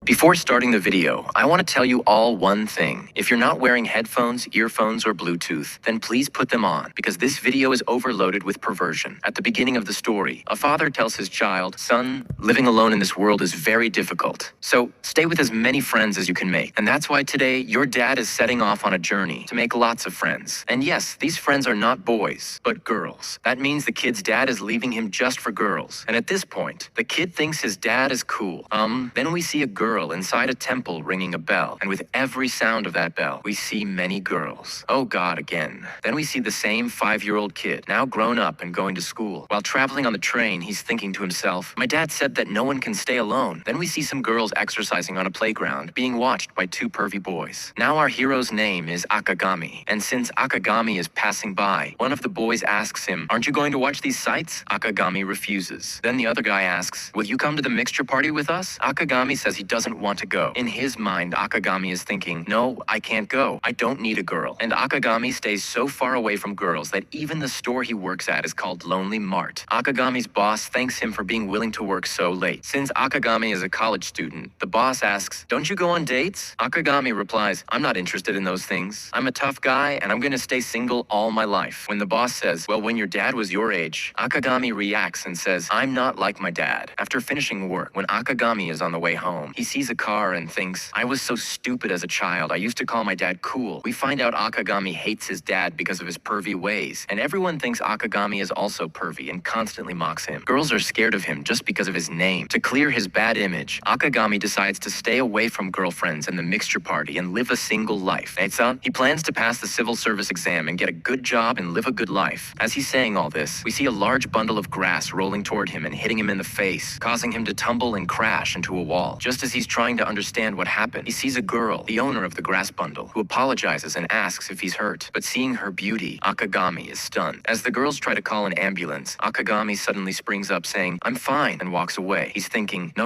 Before starting the video, I want to tell you all one thing. If you're not wearing headphones, earphones, or Bluetooth, then please put them on, because this video is overloaded with perversion. At the beginning of the story, a father tells his child, "Son, living alone in this world is very difficult. So stay with as many friends as you can make." And that's why today, your dad is setting off on a journey to make lots of friends. And yes, these friends are not boys, but girls. That means the kid's dad is leaving him just for girls. And at this point, the kid thinks his dad is cool. Then we see a girl inside a temple ringing a bell, and with every sound of that bell, we see many girls. Oh God, again. Then we see the same 5-year-old kid, now grown up and going to school. While traveling on the train, he's thinking to himself, "My dad said that no one can stay alone." Then we see some girls exercising on a playground, being watched by 2 pervy boys. Now our hero's name is Akagami, and since Akagami is passing by, one of the boys asks him, "Aren't you going to watch these sights?" Akagami refuses. Then the other guy asks, "Will you come to the mixture party with us?" Akagami says he doesn't want to go. In his mind, Akagami is thinking, "No, I can't go. I don't need a girl." And Akagami stays so far away from girls that even the store he works at is called Lonely Mart. Akagami's boss thanks him for being willing to work so late. Since Akagami is a college student, the boss asks, "Don't you go on dates?" Akagami replies, "I'm not interested in those things. I'm a tough guy and I'm gonna stay single all my life." When the boss says, "Well, when your dad was your age," Akagami reacts and says, "I'm not like my dad." After finishing work, when Akagami is on the way home, he sees a car and thinks, "I was so stupid as a child. I used to call my dad cool." We find out Akagami hates his dad because of his pervy ways, and everyone thinks Akagami is also pervy and constantly mocks him. Girls are scared of him just because of his name. To clear his bad image, Akagami decides to stay away from girlfriends and the mixture party and live a single life. He plans to pass the civil service exam and get a good job and live a good life. As he's saying all this, we see a large bundle of grass rolling toward him and hitting him in the face, causing him to tumble and crash into a wall. Just as he's trying to understand what happened, he sees a girl, the owner of the grass bundle, who apologizes and asks if he's hurt. But seeing her beauty, Akagami is stunned. As the girls try to call an ambulance, Akagami suddenly springs up saying, "I'm fine," and walks away. He's thinking, no,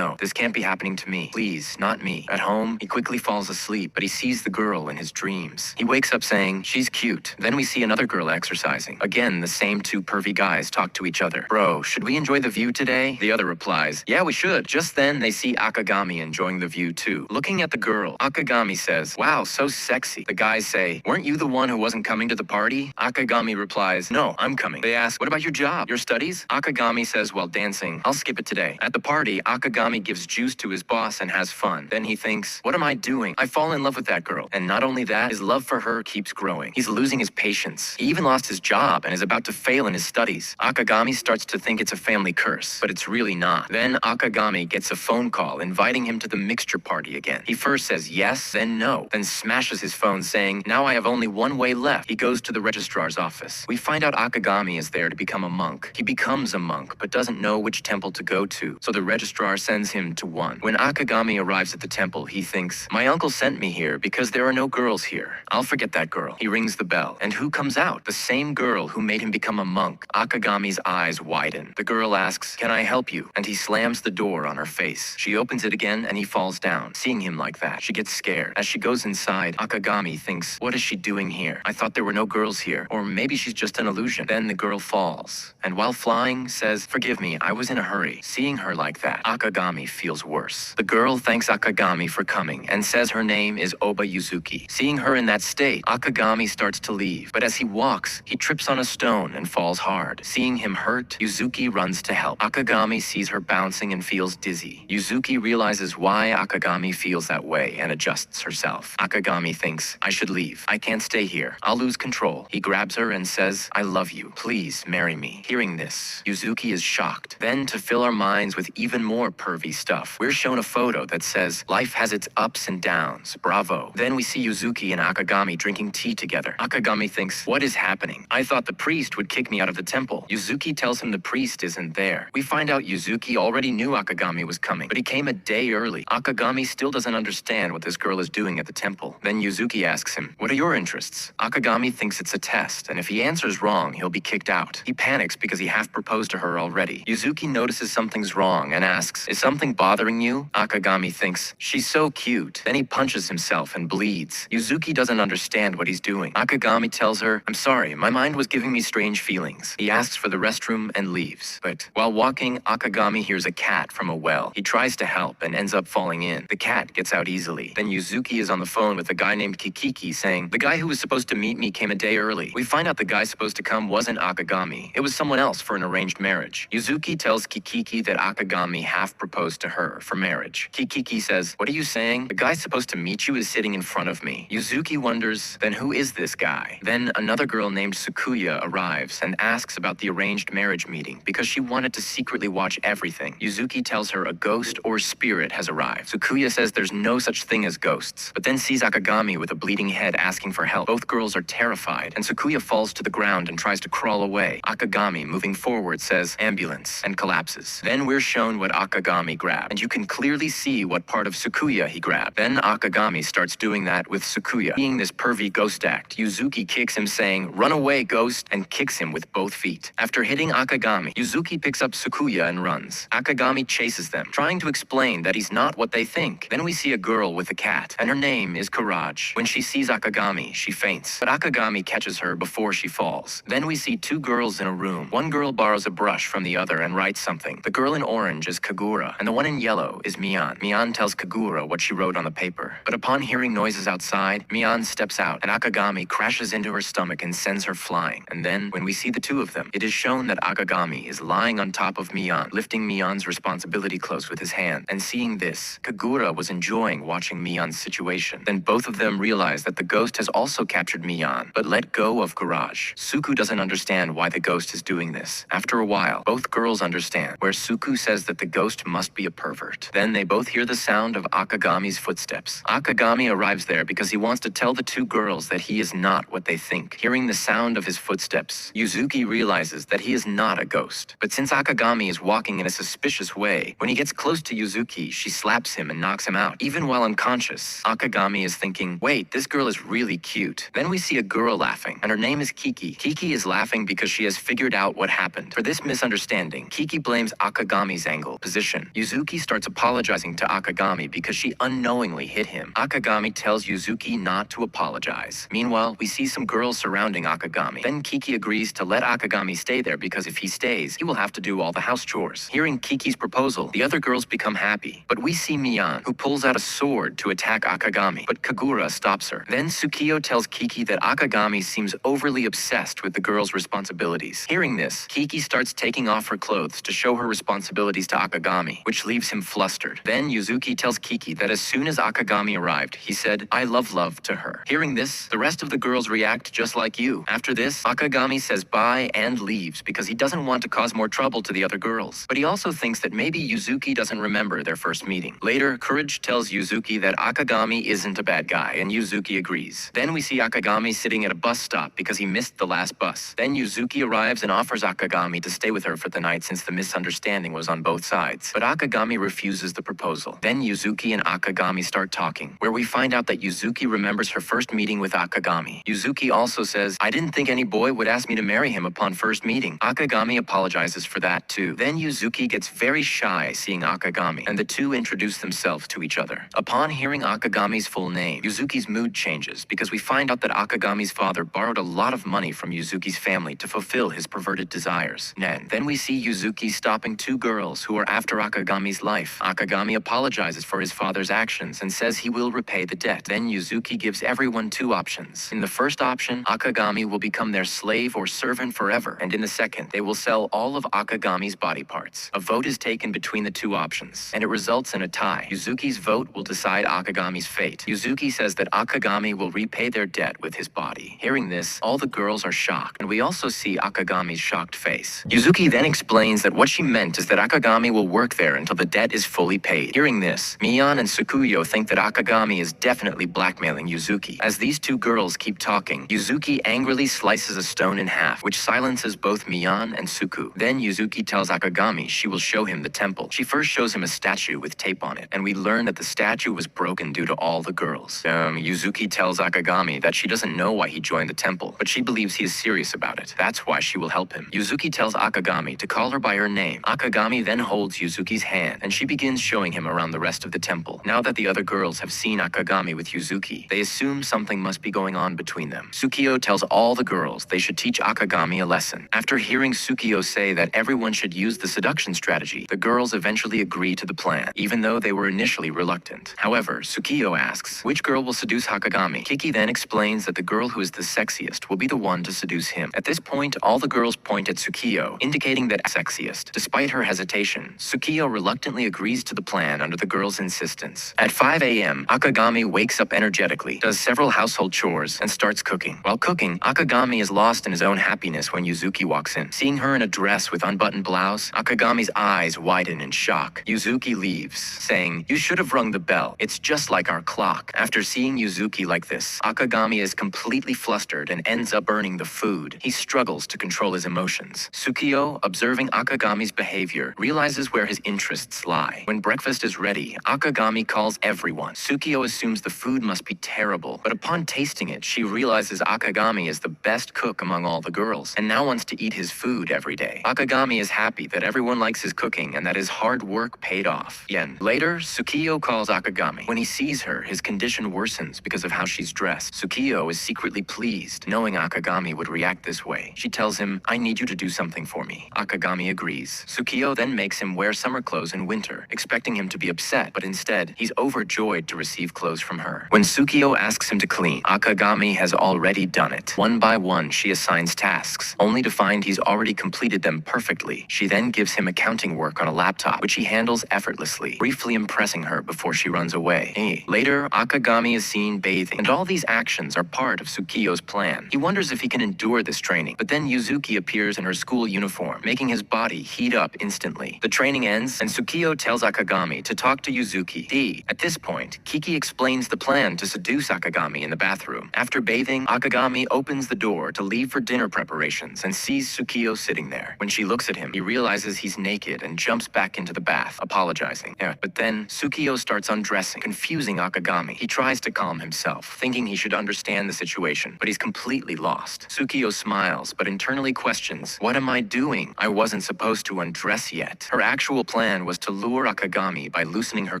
this can't be happening to me. Please, not me. At home, he quickly falls asleep, but he sees the girl in his dreams. He wakes up saying, "She's cute." Then we see another girl exercising. Again, the same 2 pervy guys talk to each other. "Bro, should we enjoy the view today?" The other replies, "Yeah, we should." Just then, they see Akagami enjoying the view too. Looking at the girl, Akagami says, "Wow, so sexy." The guys say, "Weren't you the one who wasn't coming to the party?" Akagami replies, "No, I'm coming." They ask, "What about your job, your studies?" Akagami says, "While dancing, I'll skip it today." At the party, Akagami gives juice to his boss and has fun. Then he thinks, "What am I doing? I fall in love with that girl." And not only that, his love for her keeps growing. He's losing his patience. He even lost his job and is about to fail in his studies. Akagami starts to think it's a family curse, but it's really not. Then Akagami gets a phone call inviting him to the mixture party again. He first says yes, then no, then smashes his phone saying, "Now I have only one way left." He goes to the registrar's office. We find out Akagami is there to become a monk. He becomes a monk, but doesn't know which temple to go to, so the registrar sends him to one. When Akagami arrives at the temple, he thinks, "My uncle sent me here because there are no girls here. I'll forget that girl." He rings the bell, and who comes out? The same girl who made him become a monk. Akagami's eyes widen. The girl asks, "Can I help you?" And he slams the door on her face. She opens it again, and he falls down. Seeing him like that, she gets scared. As she goes inside, Akagami thinks, "What is she doing here? I thought there were no girls here. Or maybe she's just an illusion." Then the girl falls, and while flying, says, "Forgive me, I was in a hurry." Seeing her like that, Akagami feels worse. The girl thanks Akagami for coming and says her name is Oba Yuzuki. Seeing her in that state, Akagami starts to leave, but as he walks, he trips on a stone and falls hard. Seeing him hurt, Yuzuki runs to help. Akagami sees her bouncing and feels dizzy. Yuzuki realizes why Akagami feels that way and adjusts herself. Akagami thinks, "I should leave. I can't stay here. I'll lose control." He grabs her and says, "I love you. Please marry me." Hearing this, Yuzuki is shocked. Then, to fill our minds with even more pervy stuff, we're shown a photo that says, "Life has its ups and downs. Bravo." Then we see Yuzuki and Akagami drinking tea together. Akagami thinks, "What is happening? I thought the priest would kick me out of the temple." Yuzuki tells him the priest isn't there. We find out Yuzuki already knew Akagami was coming, but he came a day early. Akagami still doesn't understand what this girl is doing at the temple. Then Yuzuki asks him, "What are your interests?" Akagami thinks it's a test, and if he answers wrong, he'll be kicked out. He panics because he half proposed to her already. Yuzuki notices something's wrong and asks, "Is something bothering you?" Akagami thinks, "She's so cute." Then he punches himself and bleeds. Yuzuki doesn't understand what he's doing. Akagami tells her, "I'm sorry, my mind was giving me strange feelings." He asks for the restroom and leaves. But while walking, Akagami hears a cat from a well. He tries to help, and ends up falling in. The cat gets out easily. Then Yuzuki is on the phone with a guy named Kikiki saying, "The guy who was supposed to meet me came a day early." We find out the guy supposed to come wasn't Akagami. It was someone else for an arranged marriage. Yuzuki tells Kikiki that Akagami half proposed to her for marriage. Kikiki says, "What are you saying? The guy supposed to meet you is sitting in front of me." Yuzuki wonders, then who is this guy? Then another girl named Sukuya arrives and asks about the arranged marriage meeting because she wanted to secretly watch everything. Yuzuki tells her a ghost or spirit has arrived. Sukuya says there's no such thing as ghosts, but then sees Akagami with a bleeding head asking for help. Both girls are terrified, and Sukuya falls to the ground and tries to crawl away. Akagami, moving forward, says, "Ambulance," and collapses. Then we're shown what Akagami grabbed, and you can clearly see what part of Sukuya he grabbed. Then Akagami starts doing that with Sukuya. Seeing this pervy ghost act, Yuzuki kicks him saying, "Run away, ghost," and kicks him with both feet. After hitting Akagami, Yuzuki picks up Sukuya and runs. Akagami chases them, trying to explain that he's not what they think. Then we see a girl with a cat, and her name is Courage. When she sees Akagami, she faints, but Akagami catches her before she falls. Then we see two girls in a room. One girl borrows a brush from the other and writes something. The girl in orange is Kagura, and the one in yellow is Mian. Mian tells Kagura what she wrote on the paper. But upon hearing noises outside, Mian steps out, and Akagami crashes into her stomach and sends her flying. And then, when we see the two of them, it is shown that Akagami is lying on top of Mian, lifting Mian's responsibility clothes with his hand. And seeing this, Kagura was enjoying watching Mian's situation. Then both of them realize that the ghost has also captured Mian, but let go of Courage. Suku doesn't understand why the ghost is doing this. After a while, both girls understand, where Suku says that the ghost must be a pervert. Then they both hear the sound of Akagami's footsteps. Akagami arrives there because he wants to tell the two girls that he is not what they think. Hearing the sound of his footsteps, Yuzuki realizes that he is not a ghost. But since Akagami is walking in a suspicious way, when he gets close to Yuzuki, she slaps him and knocks him out. Even while unconscious, Akagami is thinking, "Wait, this girl is really cute." Then we see a girl laughing, and her name is Kiki. Kiki is laughing because she has figured out what happened. For this misunderstanding, Kiki blames Akagami's angle position. Yuzuki starts apologizing to Akagami because she unknowingly hit him. Akagami tells Yuzuki not to apologize. Meanwhile, we see some girls surrounding Akagami. Then Kiki agrees to let Akagami stay there because if he stays, he will have to do all the house chores. Hearing Kiki's proposal, the other girls become happy. But we see Mian, who pulls out a sword to attack Akagami, but Kagura stops her. Then Sukiyo tells Kiki that Akagami seems overly obsessed with the girl's responsibilities. Hearing this, Kiki starts taking off her clothes to show her responsibilities to Akagami, which leaves him flustered. Then Yuzuki tells Kiki that as soon as Akagami arrived, he said, "I love love" to her. Hearing this, the rest of the girls react just like you. After this, Akagami says bye and leaves because he doesn't want to cause more trouble to the other girls. But he also thinks that maybe Yuzuki doesn't remember their first meeting. Later, Courage tells Yuzuki that Akagami isn't a bad guy, and Yuzuki agrees. Then we see Akagami sitting at a bus stop because he missed the last bus. Then Yuzuki arrives and offers Akagami to stay with her for the night since the misunderstanding was on both sides. But Akagami refuses the proposal. Then Yuzuki and Akagami start talking, where we find out that Yuzuki remembers her first meeting with Akagami. Yuzuki also says, "I didn't think any boy would ask me to marry him upon first meeting." Akagami apologizes for that too. Then Yuzuki gets very shy seeing Akagami, and the two introduce themselves to each other. Upon hearing Akagami's full name, Yuzuki's mood changes because we find out that Akagami's father borrowed a lot of money from Yuzuki's family to fulfill his perverted desires. Then we see Yuzuki stopping two girls who are after Akagami's life. Akagami apologizes for his father's actions and says he will repay the debt. Then Yuzuki gives everyone two options. In the first option, Akagami will become their slave or servant forever, and in the second, they will sell all of Akagami's body parts. A vote is taken between the two options, and it results in a tie. Yuzuki's vote will decide Akagami's fate. Yuzuki says that Akagami will repay their debt with his body. Hearing this, all the girls are shocked, and we also see Akagami's shocked face. Yuzuki then explains that what she meant is that Akagami will work there until the debt is fully paid. Hearing this, Mian and Sukuyo think that Akagami is definitely blackmailing Yuzuki. As these two girls keep talking, Yuzuki angrily slices a stone in half, which silences both Mian and Suku. Then Yuzuki tells Akagami she will show him the temple. She first shows him a statue with tape on it, and we learn that the statue was broken due to all the girls. Yuzuki tells Akagami that she doesn't know why he joined the temple, but she believes he is serious about it. That's why she will help him. Yuzuki tells Akagami to call her by her name. Akagami then holds Yuzuki's hand, and she begins showing him around the rest of the temple. Now that the other girls have seen Akagami with Yuzuki, they assume something must be going on between them. Sukiyo tells all the girls they should teach Akagami a lesson. After hearing Sukiyo say that everyone should use the seduction strategy, the girls eventually agree to the plan. plan, even though they were initially reluctant. However, Tsukiyo asks, which girl will seduce Hakagami? Kiki then explains that the girl who is the sexiest will be the one to seduce him. At this point, all the girls point at Tsukiyo, indicating that sexiest. Despite her hesitation, Tsukiyo reluctantly agrees to the plan under the girl's insistence. At 5 a.m., Akagami wakes up energetically, does several household chores, and starts cooking. While cooking, Akagami is lost in his own happiness when Yuzuki walks in. Seeing her in a dress with unbuttoned blouse, Akagami's eyes widen in shock. Yuzuki leaves, saying, "You should have rung the bell. It's just like our clock." After seeing Yuzuki like this, Akagami is completely flustered and ends up burning the food. He struggles to control his emotions. Tsukiyo, observing Akagami's behavior, realizes where his interests lie. When breakfast is ready, Akagami calls everyone. Tsukiyo assumes the food must be terrible, but upon tasting it, she realizes Akagami is the best cook among all the girls, and now wants to eat his food every day. Akagami is happy that everyone likes his cooking and that his hard work paid off. Later, Tsukiyo calls Akagami. When he sees her, his condition worsens because of how she's dressed. Tsukiyo is secretly pleased, knowing Akagami would react this way. She tells him, "I need you to do something for me." Akagami agrees. Tsukiyo then makes him wear summer clothes in winter, expecting him to be upset, but instead, he's overjoyed to receive clothes from her. When Tsukiyo asks him to clean, Akagami has already done it. One by one, she assigns tasks, only to find he's already completed them perfectly. She then gives him accounting work on a laptop, which he handles effortlessly, briefly impressing her before she runs away. Later, Akagami is seen bathing, and all these actions are part of Tsukiyo's plan. He wonders if he can endure this training, but then Yuzuki appears in her school uniform, making his body heat up instantly. The training ends, and Tsukiyo tells Akagami to talk to Yuzuki. At this point, Kiki explains the plan to seduce Akagami in the bathroom. After bathing, Akagami opens the door to leave for dinner preparations and sees Tsukiyo sitting there. When she looks at him, he realizes he's naked and jumps back into the bath, apologizing. But then, Tsukiyo starts undressing, confusing Akagami. He tries to calm himself, thinking he should understand the situation, but he's completely lost. Tsukiyo smiles, but internally questions, "What am I doing? I wasn't supposed to undress yet." Her actual plan was to lure Akagami by loosening her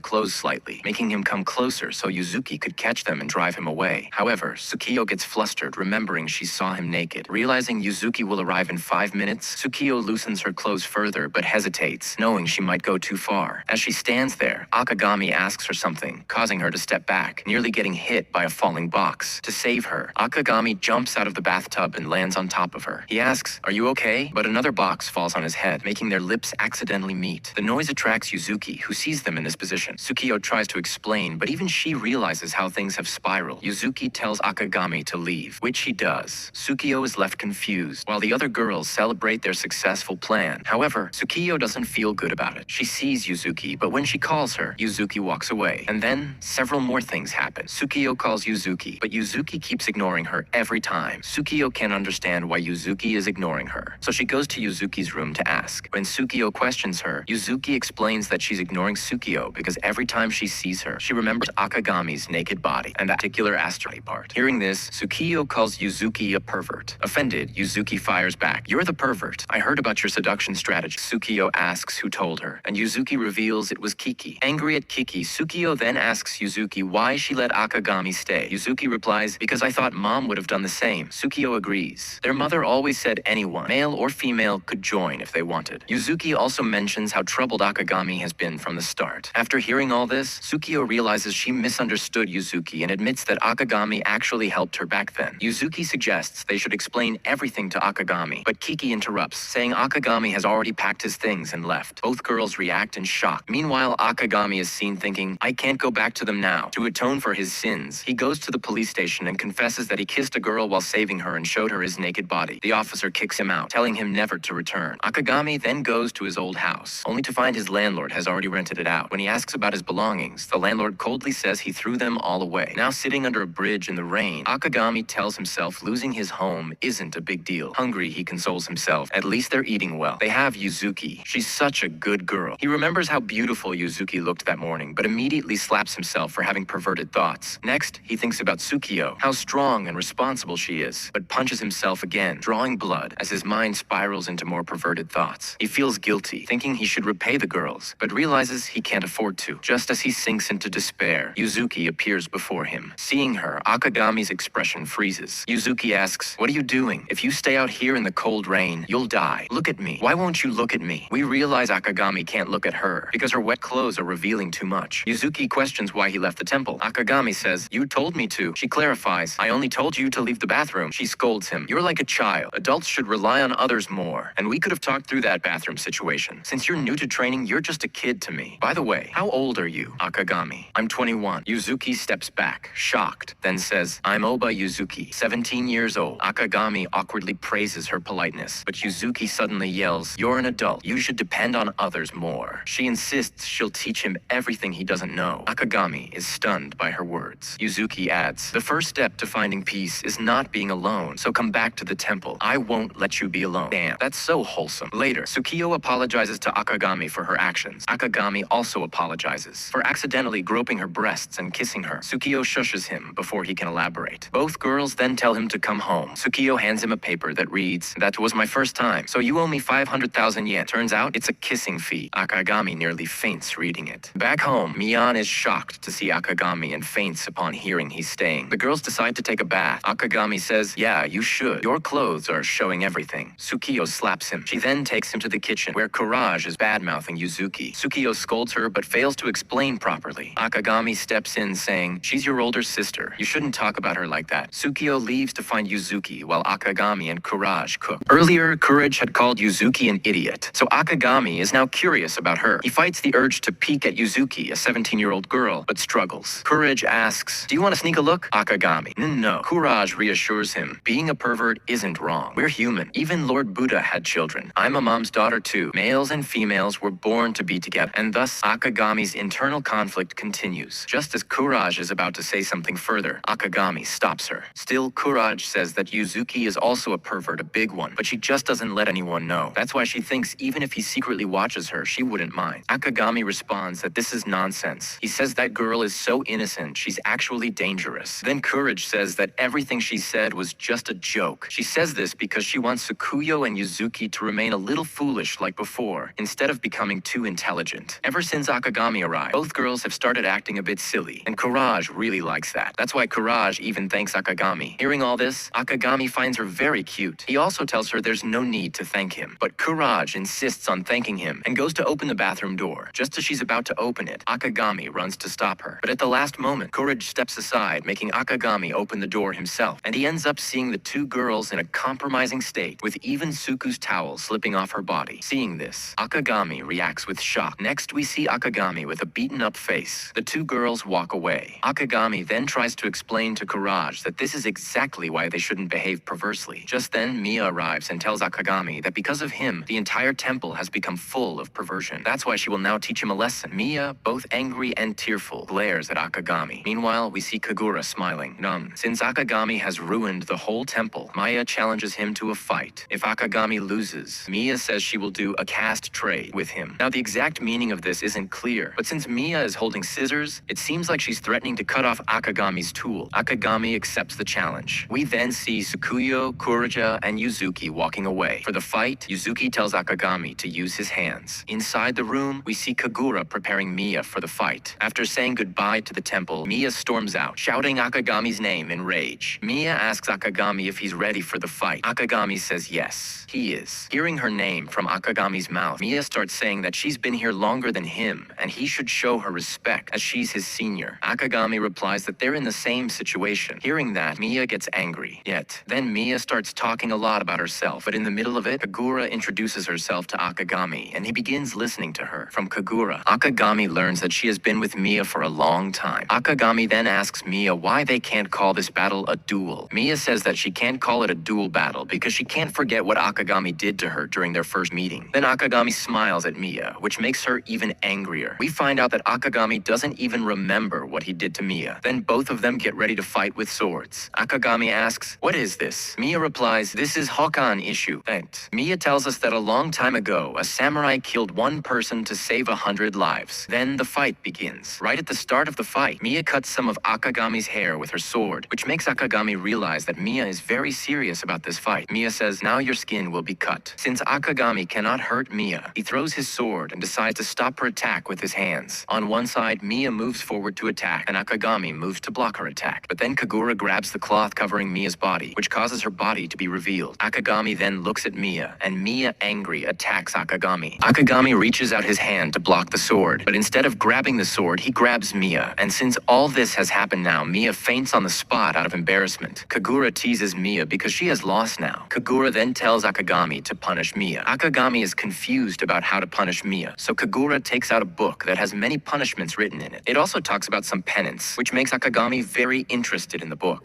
clothes slightly, making him come closer so Yuzuki could catch them and drive him away. However, Tsukiyo gets flustered, remembering she saw him naked. Realizing Yuzuki will arrive in 5 minutes, Tsukiyo loosens her clothes further but hesitates, knowing she might go too far. As she stands there, Akagami asks her something, causing her to step back, nearly getting hit by a falling box. To save her, Akagami jumps out of the bathtub and lands on top of her. He asks, "Are you okay?" But another box falls on his head, making their lips accidentally meet. The noise attracts Yuzuki, who sees them in this position. Tsukiyo tries to explain, but even she realizes how things have spiraled. Yuzuki tells Akagami to leave, which he does. Tsukiyo is left confused, while the other girls celebrate their successful plan. However, Tsukiyo doesn't feel good about it. She sees Yuzuki, but when she calls her, Yuzuki walks away. And then, several more things happen. Tsukiyo calls Yuzuki, but Yuzuki keeps ignoring her every time. Tsukiyo can't understand why Yuzuki is ignoring her, so she goes to Yuzuki's room to ask. When Tsukiyo questions her, Yuzuki explains that she's ignoring Tsukiyo because every time she sees her, she remembers Akagami's naked body and that particular astrology part. Hearing this, Tsukiyo calls Yuzuki a pervert. Offended, Yuzuki fires back, "You're the pervert. I heard about your seduction strategy." Tsukiyo asks who told her, and Yuzuki reveals it was Kiki. Angry at Kiki, Tsukiyo then asks Yuzuki why she let Akagami stay. Yuzuki replies, "Because I thought mom would have done the same." Tsukiyo agrees. Their mother always said anyone, male or female, could join if they wanted. Yuzuki also mentions how troubled Akagami has been from the start. After hearing all this, Tsukiyo realizes she misunderstood Yuzuki and admits that Akagami actually helped her back then. Yuzuki suggests they should explain everything to Akagami, but Kiki interrupts, saying Akagami has already packed his things and left. Both girls react in shock. Meanwhile, Akagami is seen thinking, "I can't go back to them now." To atone for his sins, he goes to the police station and confesses that he kissed a girl while saving her and showed her his naked body. The officer kicks him out, telling him never to return. Akagami then goes to his old house, only to find his landlord has already rented it out. When he asks about his belongings, the landlord coldly says he threw them all away. Now sitting under a bridge in the rain, Akagami tells himself losing his home isn't a big deal. Hungry, he consoles himself. At least they're eating well. They have Yuzuki. She's such a good girl. He remembers how beautiful Yuzuki looked that morning, but immediately slaps himself for having perverted thoughts. Next, he thinks about Tsukiyo, how strong and responsible she is, but punches himself again, drawing blood as his mind spirals into more perverted thoughts. He feels guilty, thinking he should repay the girls, but realizes he can't afford to. Just as he sinks into despair, Yuzuki appears before him. Seeing her, Akagami's expression freezes. Yuzuki asks, "What are you doing? If you stay out here in the cold rain, you'll die. Look at me. Why won't you look at me?" We realize Akagami can't look at her because her her wet clothes are revealing too much. Yuzuki questions why he left the temple. Akagami says, "You told me to." She clarifies, "I only told you to leave the bathroom." She scolds him. "You're like a child. Adults should rely on others more. And we could have talked through that bathroom situation. Since you're new to training, you're just a kid to me. By the way, how old are you?" Akagami, "I'm 21. Yuzuki steps back, shocked, then says, "I'm Oba Yuzuki, 17 years old." Akagami awkwardly praises her politeness, but Yuzuki suddenly yells, "You're an adult. You should depend on others more." She insists she'll teach him everything he doesn't know. Akagami is stunned by her words. Yuzuki adds, "The first step to finding peace is not being alone, so come back to the temple. I won't let you be alone." Damn, that's so wholesome. Later, Tsukiyo apologizes to Akagami for her actions. Akagami also apologizes for accidentally groping her breasts and kissing her. Tsukiyo shushes him before he can elaborate. Both girls then tell him to come home. Tsukiyo hands him a paper that reads, "That was my first time, so you owe me 500,000 yen. Turns out it's a kissing fee." Akagami nearly faints reading it. Back home, Mian is shocked to see Akagami and faints upon hearing he's staying. The girls decide to take a bath. Akagami says, "Yeah, you should. Your clothes are showing everything." Tsukiyo slaps him. She then takes him to the kitchen, where Courage is bad-mouthing Yuzuki. Tsukiyo scolds her, but fails to explain properly. Akagami steps in, saying, "She's your older sister. You shouldn't talk about her like that." Tsukiyo leaves to find Yuzuki, while Akagami and Courage cook. Earlier, Courage had called Yuzuki an idiot, so Akagami is now curious about her. He fights the urge to peek at Yuzuki, a 17-year-old girl, but struggles. Courage asks, "Do you want to sneak a look?" Akagami, "No." Courage reassures him, "Being a pervert isn't wrong. We're human. Even Lord Buddha had children. I'm a mom's daughter too. Males and females were born to be together." And thus, Akagami's internal conflict continues. Just as Courage is about to say something further, Akagami stops her. Still, Courage says that Yuzuki is also a pervert, a big one, but she just doesn't let anyone know. That's why she thinks even if he secretly watches her, she wouldn't mind. Akagami responds that this is nonsense. He says that girl is so innocent, she's actually dangerous. Then Courage says that everything she said was just a joke. She says this because she wants Tsukuyo and Yuzuki to remain a little foolish like before, instead of becoming too intelligent. Ever since Akagami arrived, both girls have started acting a bit silly, and Courage really likes that. That's why Courage even thanks Akagami. Hearing all this, Akagami finds her very cute. He also tells her there's no need to thank him, but Courage insists on thanking him and goes to open the bathroom door. Just as she's about to open it, Akagami runs to stop her. But at the last moment, Courage steps aside, making Akagami open the door himself, and he ends up seeing the two girls in a compromising state, with even Suku's towel slipping off her body. Seeing this, Akagami reacts with shock. Next, we see Akagami with a beaten-up face. The two girls walk away. Akagami then tries to explain to Courage that this is exactly why they shouldn't behave perversely. Just then, Mia arrives and tells Akagami that because of him, the entire temple has become full of perversion. That's why she will now teach him a lesson. Mia, both angry and tearful, glares at Akagami. Meanwhile, we see Kagura smiling, numb. Since Akagami has ruined the whole temple, Maya challenges him to a fight. If Akagami loses, Mia says she will do a cast trade with him. Now, the exact meaning of this isn't clear, but since Mia is holding scissors, it seems like she's threatening to cut off Akagami's tool. Akagami accepts the challenge. We then see Tsukuyo, Kurija, and Yuzuki walking away. For the fight, Yuzuki tells Akagami to use his hands. Inside the room, we see Kagura preparing Mia for the fight. After saying goodbye to the temple, Mia storms out, shouting Akagami's name in rage. Mia asks Akagami if he's ready for the fight. Akagami says yes, he is. Hearing her name from Akagami's mouth, Mia starts saying that she's been here longer than him, and he should show her respect, as she's his senior. Akagami replies that they're in the same situation. Hearing that, Mia gets angry. Yet, then Mia starts talking a lot about herself, but in the middle of it, Kagura introduces herself to Akagami, and he begins listening to her. From Kagura, Akagami learns that she has been with Mia for a long time. Akagami then asks Mia why they can't call this battle a duel. Mia says that she can't call it a duel battle because she can't forget what Akagami did to her during their first meeting. Then Akagami smiles at Mia, which makes her even angrier. We find out that Akagami doesn't even remember what he did to Mia. Then both of them get ready to fight with swords. Akagami asks, "What is this?" Mia replies, "This is Hokan issue." Thanks. Mia tells us that a long time ago, a samurai killed one person to save 100 lives. Then the fight begins. Right at the start of the fight, Mia cuts some of Akagami's hair with her sword, which makes Akagami realize that Mia is very serious about this fight. Mia says, "Now your skin will be cut." Since Akagami cannot hurt Mia, he throws his sword and decides to stop her attack with his hands. On one side, Mia moves forward to attack, and Akagami moves to block her attack. But then Kagura grabs the cloth covering Mia's body, which causes her body to be revealed. Akagami then looks at Mia, and Mia, angry, attacks Akagami. Akagami reaches out his hand hand to block the sword, but instead of grabbing the sword, he grabs Mia. And since all this has happened now, Mia faints on the spot out of embarrassment. Kagura teases Mia because she has lost now. Kagura then tells Akagami to punish Mia. Akagami is confused about how to punish Mia, so Kagura takes out a book that has many punishments written in it. It also talks about some penance, which makes Akagami very interested in the book.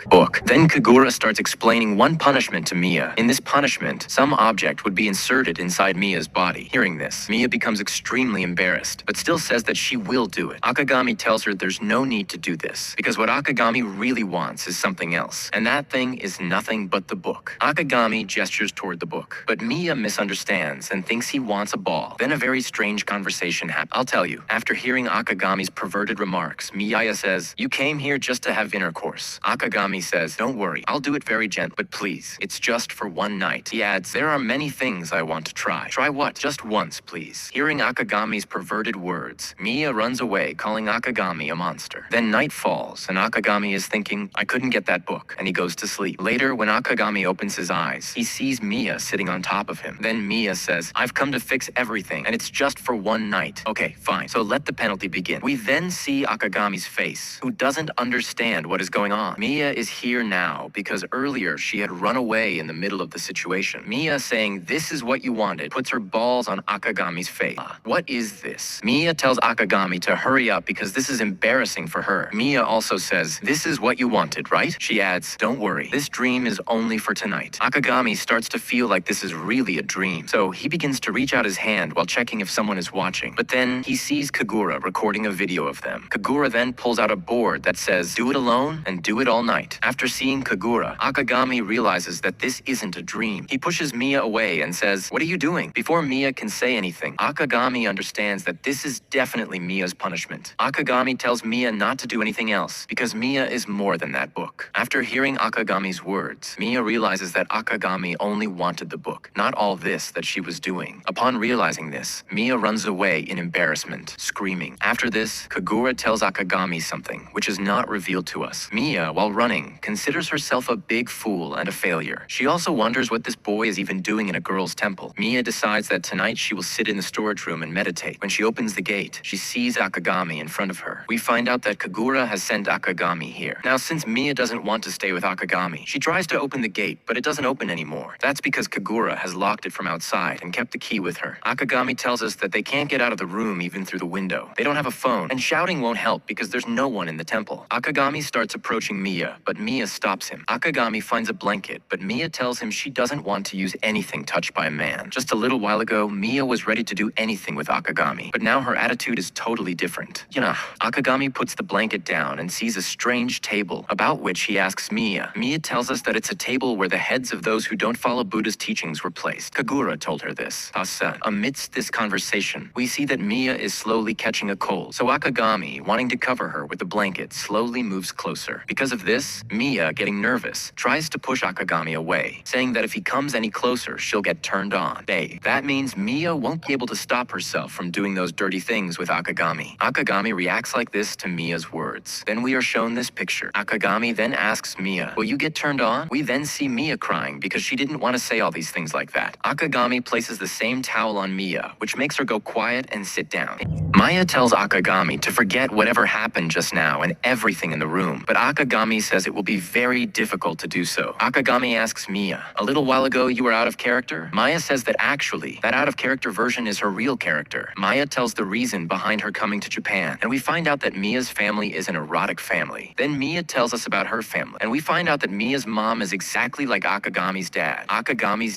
Then Kagura starts explaining one punishment to Mia. In this punishment, some object would be inserted inside Mia's body. Hearing this, Mia becomes extremely embarrassed, but still says that she will do it. Akagami tells her there's no need to do this, because what Akagami really wants is something else, and that thing is nothing but the book. Akagami gestures toward the book, but Mia misunderstands and thinks he wants a ball. Then a very strange conversation happens. I'll tell you, after hearing Akagami's perverted remarks, Miyaya says, "You came here just to have intercourse." Akagami says, "Don't worry, I'll do it very gently, but please, it's just for one night." He adds, "There are many things I want to try." "Try what?" "Just once, please." Hearing Akagami's perverted words, Mia runs away, calling Akagami a monster. Then night falls, and Akagami is thinking, "I couldn't get that book," and he goes to sleep. Later, when Akagami opens his eyes, he sees Mia sitting on top of him. Then Mia says, "I've come to fix everything, and it's just for one night." "Okay, fine, so let the penalty begin." We then see Akagami's face, who doesn't understand what is going on. Mia is here now because earlier she had run away in the middle of the situation. Mia saying, "This is what you wanted," puts her balls on Akagami's face. What is this? Mia tells Akagami to hurry up because this is embarrassing for her. Mia also says, "This is what you wanted, right?" She adds, "Don't worry, this dream is only for tonight." Akagami starts to feel like this is really a dream, so he begins to reach out his hand while checking if someone is watching. But then he sees Kagura recording a video of them. Kagura then pulls out a board that says, "Do it alone and do it all night." After seeing Kagura, Akagami realizes that this isn't a dream. He pushes Mia away and says, "What are you doing?" Before Mia can say anything, Akagami understands that this is definitely Mia's punishment. Akagami tells Mia not to do anything else because Mia is more than that book. After hearing Akagami's words, Mia realizes that Akagami only wanted the book, not all this that she was doing. Upon realizing this, Mia runs away in embarrassment, screaming. After this, Kagura tells Akagami something, which is not revealed to us. Mia, while running, considers herself a big fool and a failure. She also wonders what this boy is even doing in a girl's temple. Mia decides that tonight she will sit in the storage room and meditate. When she opens the gate, she sees Akagami in front of her. We find out that Kagura has sent Akagami here. Now, since Mia doesn't want to stay with Akagami, she tries to open the gate, but it doesn't open anymore. That's because Kagura has locked it from outside and kept the key with her. Akagami tells us that they can't get out of the room even through the window. They don't have a phone, and shouting won't help because there's no one in the temple. Akagami starts approaching Mia, but Mia stops him. Akagami finds a blanket, but Mia tells him she doesn't want to use anything touched by a man. Just a little while ago, Mia was ready to do anything with Akagami, but now her attitude is totally different. Akagami puts the blanket down and sees a strange table, about which he asks Mia. Mia tells us that it's a table where the heads of those who don't follow Buddha's teachings were placed. Kagura told her this. Amidst this conversation, we see that Mia is slowly catching a cold, so Akagami, wanting to cover her with the blanket, slowly moves closer. Because of this, Mia, getting nervous, tries to push Akagami away, saying that if he comes any closer, she'll get turned on. That means Mia won't be able to stop herself from doing those dirty things with Akagami. Akagami reacts like this to Mia's words. Then we are shown this picture. Akagami then asks Mia, "Will you get turned on?" We then see Mia crying because she didn't want to say all these things like that. Akagami places the same towel on Mia, which makes her go quiet and sit down. Maya tells Akagami to forget whatever happened just now and everything in the room, but Akagami says it will be very difficult to do so. Akagami asks Mia, "A little while ago you were out of character?" Maya says that actually, that out of character version is her real character. Maya tells the reason behind her coming to Japan, and we find out that Mia's family is an erotic family. Then Mia tells us about her family, and we find out that Mia's mom is exactly like Akagami's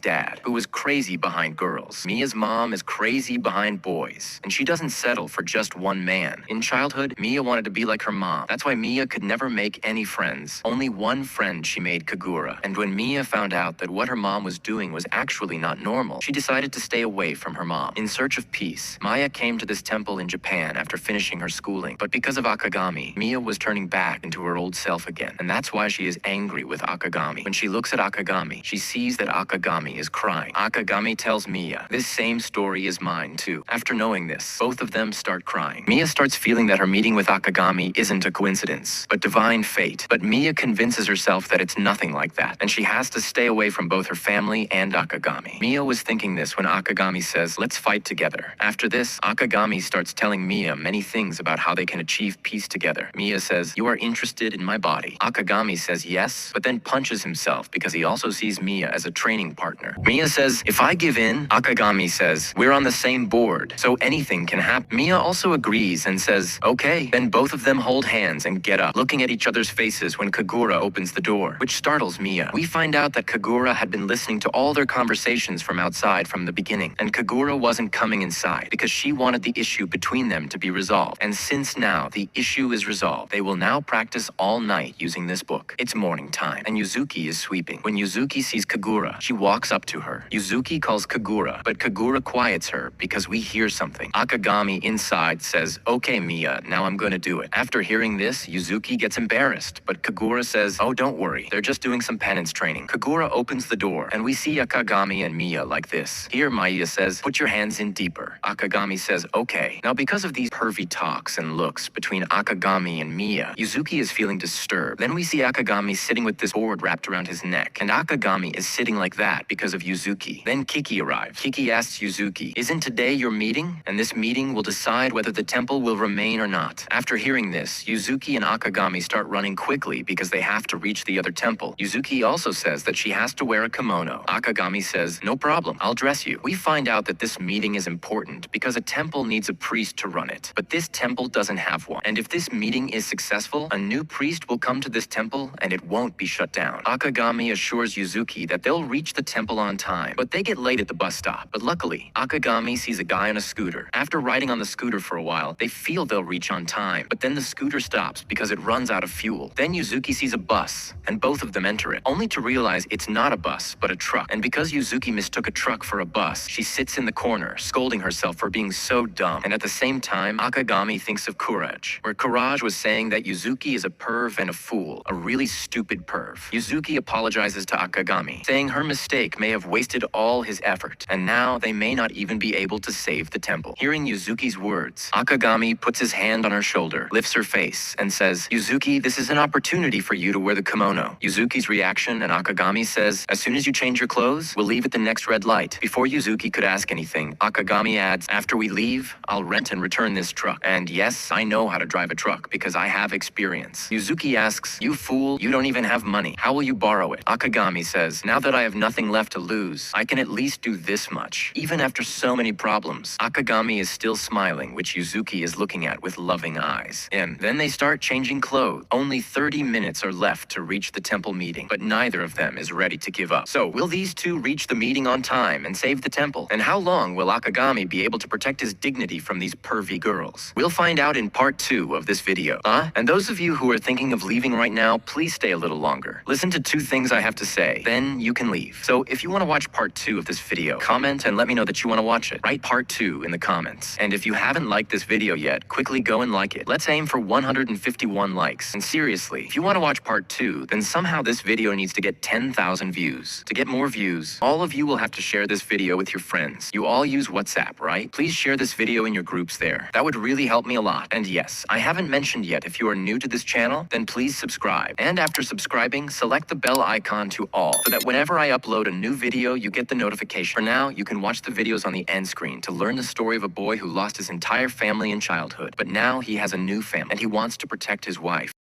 dad, who was crazy behind girls. Mia's mom is crazy behind boys, and she doesn't settle for just one man. In childhood, Mia wanted to be like her mom. That's why Mia could never make any friends. Only one friend she made, Kagura. And when Mia found out that what her mom was doing was actually not normal, she decided to stay away from her mom. In search of peace, Maya came to this temple in Japan after finishing her schooling. But because of Akagami, Mia was turning back into her old self again. And that's why she is angry with Akagami. When she looks at Akagami, she sees that Akagami is crying. Akagami tells Mia, "This same story is mine too." After knowing this, both of them start crying. Mia starts feeling that her meeting with Akagami isn't a coincidence, but divine fate. But Mia convinces herself that it's nothing like that, and she has to stay away from both her family and Akagami. Mia was thinking this when Akagami says, "Let's fight together." After After this, Akagami starts telling Mia many things about how they can achieve peace together. Mia says, "You are interested in my body." Akagami says yes, but then punches himself because he also sees Mia as a training partner. Mia says, "If I give in," Akagami says, "we're on the same board, so anything can happen." Mia also agrees and says, "Okay." Then both of them hold hands and get up, looking at each other's faces when Kagura opens the door, which startles Mia. We find out that Kagura had been listening to all their conversations from outside from the beginning, and Kagura wasn't coming inside because she wanted the issue between them to be resolved. And since now the issue is resolved, they will now practice all night using this book. It's morning time, and Yuzuki is sweeping. When Yuzuki sees Kagura, she walks up to her. Yuzuki calls Kagura, but Kagura quiets her because we hear something. Akagami inside says, "Okay, Mia, now I'm gonna do it." After hearing this, Yuzuki gets embarrassed, but Kagura says, "Oh, don't worry, they're just doing some penance training." Kagura opens the door, and we see Akagami and Mia like this. Here, Maya says, "Put your hands in deeper." Akagami says, "Okay." Now, because of these pervy talks and looks between Akagami and Mia, Yuzuki is feeling disturbed. Then we see Akagami sitting with this board wrapped around his neck, and Akagami is sitting like that because of Yuzuki. Then Kiki arrives. Kiki asks Yuzuki, "Isn't today your meeting? And this meeting will decide whether the temple will remain or not." After hearing this, Yuzuki and Akagami start running quickly because they have to reach the other temple. Yuzuki also says that she has to wear a kimono. Akagami says, "No problem, I'll dress you." We find out that this meeting is important because a temple needs a priest to run it, but this temple doesn't have one. And if this meeting is successful, a new priest will come to this temple and it won't be shut down. Akagami assures Yuzuki that they'll reach the temple on time, but they get late at the bus stop. But luckily, Akagami sees a guy on a scooter. After riding on the scooter for a while, they feel they'll reach on time, but then the scooter stops because it runs out of fuel. Then Yuzuki sees a bus, and both of them enter it, only to realize it's not a bus, but a truck. And because Yuzuki mistook a truck for a bus, she sits in the corner, scolding herself for being so dumb. And at the same time, Akagami thinks of Courage, where Courage was saying that Yuzuki is a perv and a fool, a really stupid perv. Yuzuki apologizes to Akagami, saying her mistake may have wasted all his effort, and now they may not even be able to save the temple. Hearing Yuzuki's words, Akagami puts his hand on her shoulder, lifts her face, and says, "Yuzuki, this is an opportunity for you to wear the kimono." Yuzuki's reaction, and Akagami says, "As soon as you change your clothes, we'll leave at the next red light." Before Yuzuki could ask anything, Akagami adds, "After we leave, I'll rent and return this truck. And yes, I know how to drive a truck because I have experience." Yuzuki asks, "You fool, you don't even have money. How will you borrow it?" Akagami says, "Now that I have nothing left to lose, I can at least do this much." Even after so many problems, Akagami is still smiling, which Yuzuki is looking at with loving eyes. And then they start changing clothes. Only 30 minutes are left to reach the temple meeting, but neither of them is ready to give up. So, will these two reach the meeting on time and save the temple? And how long will Akagami be able to protect his dignity from these pervy girls? We'll find out in part 2 of this video. And those of you who are thinking of leaving right now, please stay a little longer. Listen to 2 things I have to say, then you can leave. So if you want to watch part 2 of this video, comment and let me know that you want to watch it. Write part 2 in the comments. And if you haven't liked this video yet, quickly go and like it. Let's aim for 151 likes. And seriously, if you want to watch part 2, then somehow this video needs to get 10,000 views. To get more views, all of you will have to share this video with your friends. You all use WhatsApp, right? Please share this video in your groups there. That would really help me a lot. And yes, I haven't mentioned yet, if you are new to this channel, then please subscribe. And after subscribing, select the bell icon to all, so that whenever I upload a new video, you get the notification. For now, you can watch the videos on the end screen to learn the story of a boy who lost his entire family in childhood. But now he has a new family, and he wants to protect his wife.